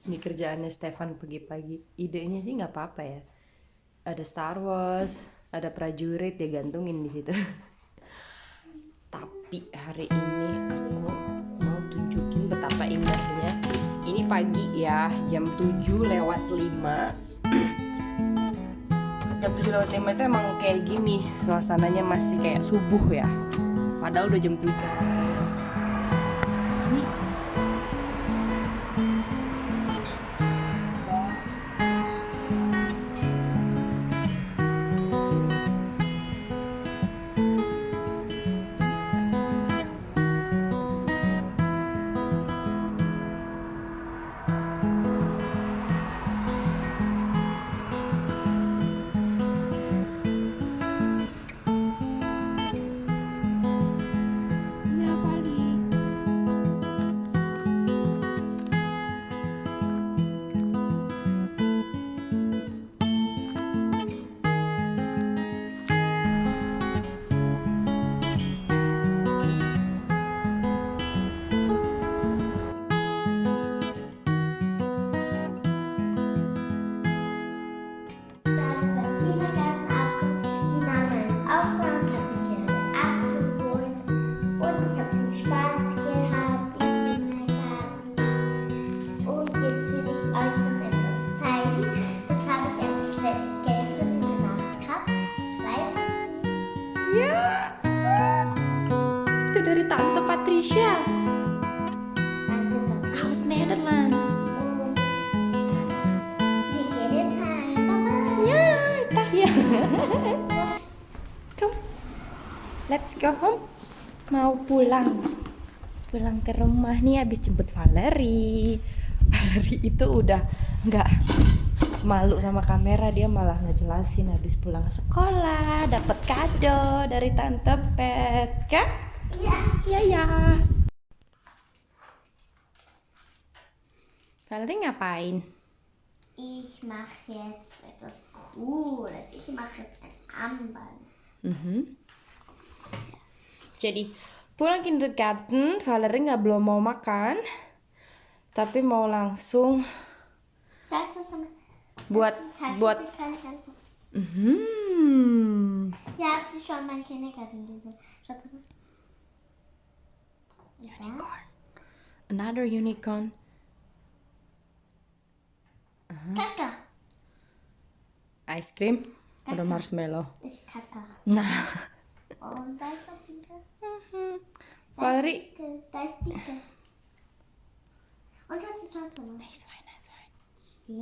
Ini kerjaannya Stefan pagi-pagi. Idenya sih nggak apa-apa ya. Ada Star Wars, ada prajurit ya gantungin di situ. Tapi hari ini aku mau tunjukin betapa indahnya. Ini pagi ya, jam 7:05. Jam 7:05 itu emang kayak gini, suasananya masih kayak subuh ya. Padahal udah jam 7. Ini ya paling Beim Kindergarten die Mama ist aufgeräumt, habe ich gerade abgeholt und ich habe viel Spaß gehabt im Kindergarten. Und jetzt will ich euch noch etwas zeigen. Das habe ich erst gestern gemacht gehabt. Ich weiß es nicht. ya, itu dari Tante Patricia Danke, Papa. aus Nederland. Und wir gehen jetzt heim. Papa. Ya, tah ya. Come, let's go home. Mau pulang ke rumah nih, habis jemput Valerie. Valerie itu udah nggak malu sama kamera, dia malah ngejelasin habis pulang sekolah dapat kado dari Tante Pet kan? Ja. Ya ya. Valerie ngapain? Ich mache jetzt etwas Cooles. Ich mache jetzt ein Armband. Jadi pulang kindergarten, Valerie nggak belum mau makan, tapi mau langsung Salsa sama. buat Taschentücher, keine Salsa. Ja, hast du schon mal Kindergarten gesehen? Schaut mal. unicorn, another unicorn. Kaka. Ice cream oder marshmallow. Ist Kaka. Nah, Und da ist noch Pika. Valerie. Da ist Pika. Und schaut mal. Nice one. Ja.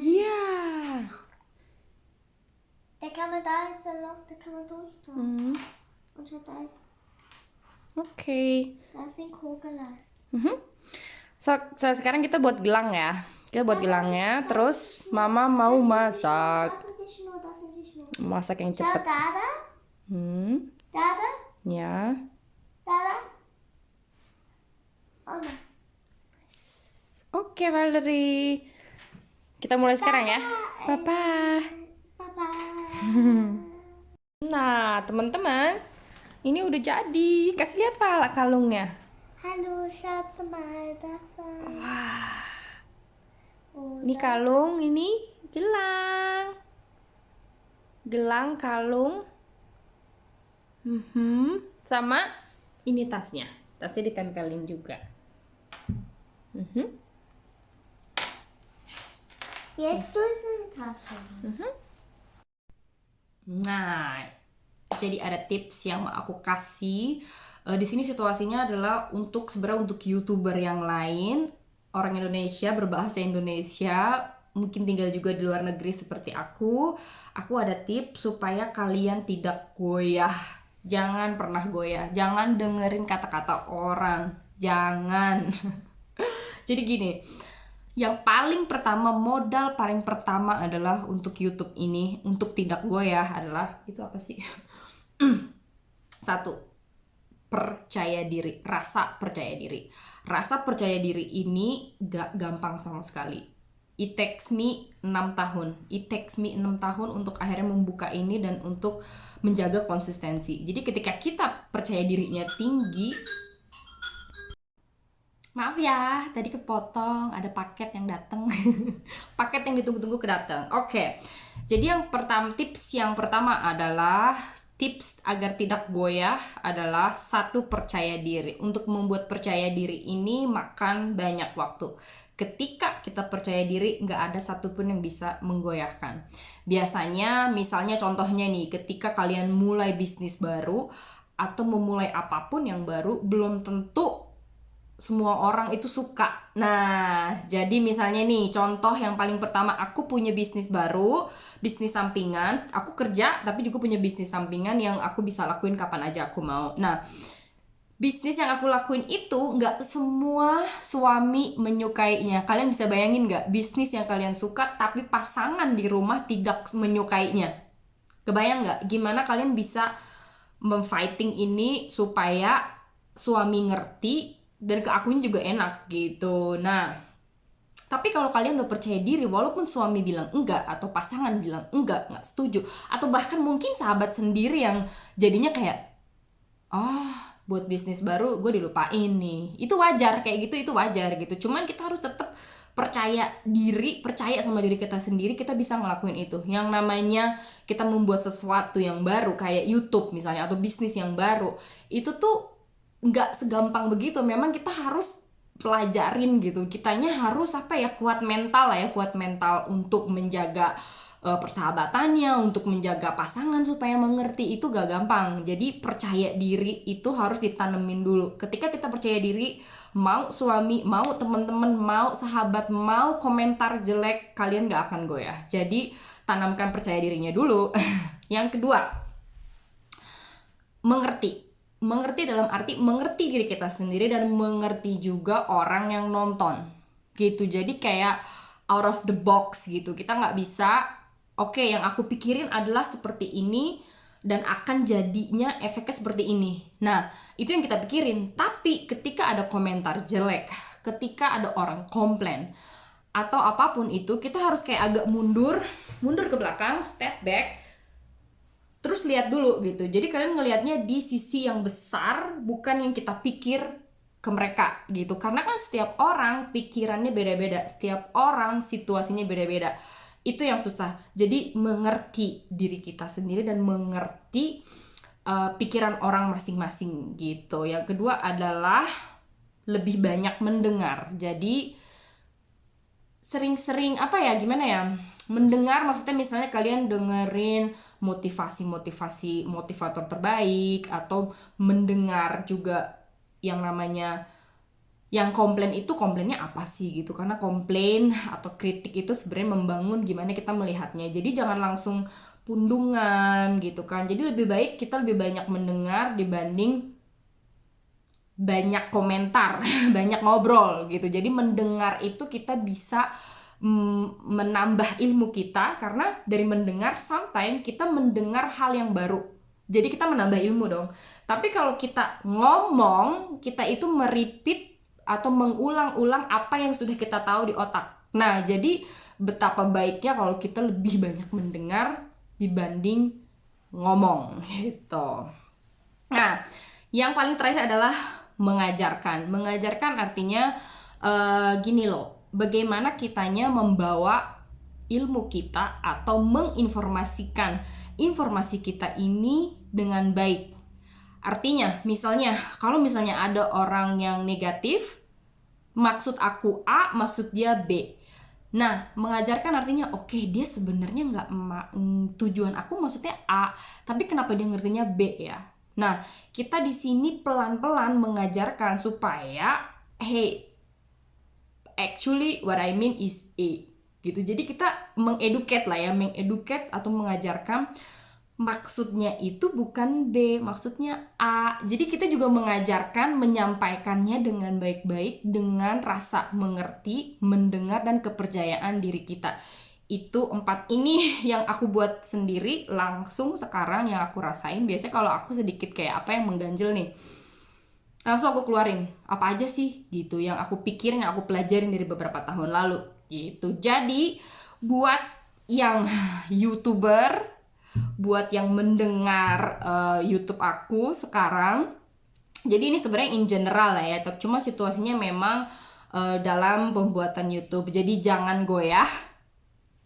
Ja. Da kann man, da ist der Loch, da kann man durchtun. Und schaut, da ist, Oke. da ist ein Kogelas. So sekarang kita buat gelang ya. Kita buat gelangnya, terus Mama mau masak. Das sind die Schnur, das sind die Schnur. Masak yang Schau, cepet. da. Da. Ya. Da. Oh no. Oke Valerie. Kita mulai sekarang ya. Papa. Papa. Nah, teman-teman, ini udah jadi. Kasih lihat Val kalungnya. Hallo Schatz, mal das. Ini kalung, ini gelang. Gelang, kalung. Sama ini tasnya. Tasnya ditempelin juga. Jetzt durch die Tasche. Nah, jadi ada tips yang mau aku kasih. Di sini situasinya adalah sebenarnya untuk YouTuber yang lain, orang Indonesia berbahasa Indonesia, mungkin tinggal juga di luar negeri seperti aku. Aku ada tips supaya kalian tidak goyah. Jangan pernah goyah. Jangan dengerin kata-kata orang. Jangan. Jadi gini, yang modal paling pertama adalah untuk YouTube ini, untuk tidak goyah adalah, itu apa sih? Satu, percaya diri, rasa percaya diri. Rasa percaya diri ini gak gampang sama sekali. It takes me 6 tahun. It takes me 6 tahun untuk akhirnya membuka ini dan untuk menjaga konsistensi. Jadi ketika kita percaya dirinya tinggi, Maaf ya, tadi kepotong, ada paket yang datang. Paket yang ditunggu-tunggu kedatang. Oke. Jadi tips yang pertama adalah tips agar tidak goyah adalah satu, percaya diri. Untuk membuat percaya diri ini makan banyak waktu. Ketika kita percaya diri, nggak ada satupun yang bisa menggoyahkan. Biasanya, misalnya contohnya nih, ketika kalian mulai bisnis baru atau memulai apapun yang baru, belum tentu semua orang itu suka. Nah, jadi misalnya nih, contoh yang paling pertama, aku punya bisnis baru, bisnis sampingan. Aku kerja, tapi juga punya bisnis sampingan yang aku bisa lakuin kapan aja aku mau. Nah, bisnis yang aku lakuin itu nggak semua suami menyukainya. Kalian bisa bayangin nggak, bisnis yang kalian suka, tapi pasangan di rumah tidak menyukainya? Kebayang nggak, gimana kalian bisa memfighting ini supaya suami ngerti dan ke akunya juga enak gitu. Nah, tapi kalau kalian udah percaya diri, walaupun suami bilang enggak atau pasangan bilang enggak setuju, atau bahkan mungkin sahabat sendiri yang jadinya kayak, buat bisnis baru gue dilupain nih, itu wajar, kayak gitu, itu wajar gitu. Cuman kita harus tetap percaya diri, percaya sama diri kita sendiri, kita bisa ngelakuin itu. Yang namanya kita membuat sesuatu yang baru kayak YouTube misalnya, atau bisnis yang baru, itu tuh nggak segampang begitu. Memang kita harus pelajarin gitu, kitanya harus kuat mental untuk menjaga persahabatannya, untuk menjaga pasangan supaya mengerti. Itu gak gampang. Jadi percaya diri itu harus ditanemin dulu. Ketika kita percaya diri, mau suami, mau teman-teman, mau sahabat, mau komentar jelek, kalian gak akan goyah. Jadi tanamkan percaya dirinya dulu. Yang kedua, mengerti dalam arti mengerti diri kita sendiri dan mengerti juga orang yang nonton gitu. Jadi kayak out of the box gitu. Kita nggak bisa, oke, yang aku pikirin adalah seperti ini dan akan jadinya efeknya seperti ini. Nah, itu yang kita pikirin. Tapi ketika ada komentar jelek, ketika ada orang komplain atau apapun itu, kita harus kayak agak mundur ke belakang, step back, terus lihat dulu gitu. Jadi kalian ngelihatnya di sisi yang besar, bukan yang kita pikir ke mereka gitu. Karena kan setiap orang pikirannya beda-beda, setiap orang situasinya beda-beda. Itu yang susah. Jadi mengerti diri kita sendiri dan mengerti pikiran orang masing-masing gitu. Yang kedua adalah lebih banyak mendengar. Jadi sering-sering mendengar, maksudnya misalnya kalian dengerin motivator terbaik, atau mendengar juga yang namanya yang komplain itu, komplainnya apa sih gitu. Karena komplain atau kritik itu sebenarnya membangun gimana kita melihatnya. Jadi jangan langsung pundungan gitu kan. Jadi lebih baik kita lebih banyak mendengar dibanding banyak komentar, banyak ngobrol gitu. Jadi mendengar itu kita bisa menambah ilmu kita, karena dari mendengar sometimes kita mendengar hal yang baru. Jadi kita menambah ilmu dong. Tapi kalau kita ngomong, kita itu merepeat atau mengulang-ulang apa yang sudah kita tahu di otak. Nah, jadi betapa baiknya kalau kita lebih banyak mendengar dibanding ngomong gitu. Nah, yang paling terakhir adalah mengajarkan. Mengajarkan artinya gini loh, bagaimana kitanya membawa ilmu kita atau menginformasikan informasi kita ini dengan baik. Artinya, kalau misalnya ada orang yang negatif, maksud aku A, maksud dia B. Nah, mengajarkan artinya, oke, dia sebenarnya tujuan aku maksudnya A, tapi kenapa dia ngertinya B ya? Nah, kita di sini pelan-pelan mengajarkan supaya, hey, actually what I mean is A gitu. Jadi kita mengeducate atau mengajarkan, maksudnya itu bukan B, maksudnya A. Jadi kita juga mengajarkan, menyampaikannya dengan baik-baik, dengan rasa mengerti, mendengar, dan kepercayaan diri kita. Itu 4 ini yang aku buat sendiri langsung sekarang, yang aku rasain. Biasanya kalau aku sedikit kayak apa yang mengganjel nih, langsung aku keluarin apa aja sih gitu yang aku pikirin, yang aku pelajarin dari beberapa tahun lalu gitu. Jadi buat yang YouTuber, buat yang mendengar YouTube aku sekarang, Jadi ini sebenarnya in general lah ya, tapi cuma situasinya memang dalam pembuatan YouTube. Jadi jangan goyah,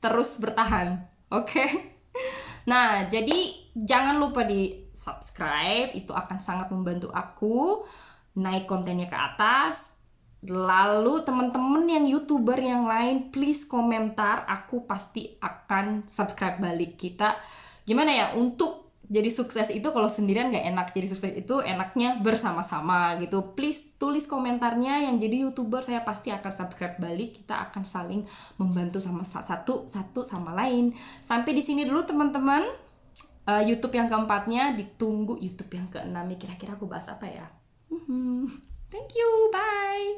terus bertahan, oke? Nah, jadi jangan lupa di subscribe, itu akan sangat membantu aku naik kontennya ke atas. Lalu teman-teman yang YouTuber yang lain, please komentar, aku pasti akan subscribe balik. Kita gimana ya, untuk jadi sukses itu kalau sendirian gak enak, jadi sukses itu enaknya bersama-sama gitu. Please tulis komentarnya, yang jadi YouTuber saya pasti akan subscribe balik. Kita akan saling membantu sama satu sama lain. Sampai di sini dulu teman-teman. YouTube yang keempatnya, ditunggu YouTube yang keenam. Kira-kira aku bahas apa ya? Thank you, bye.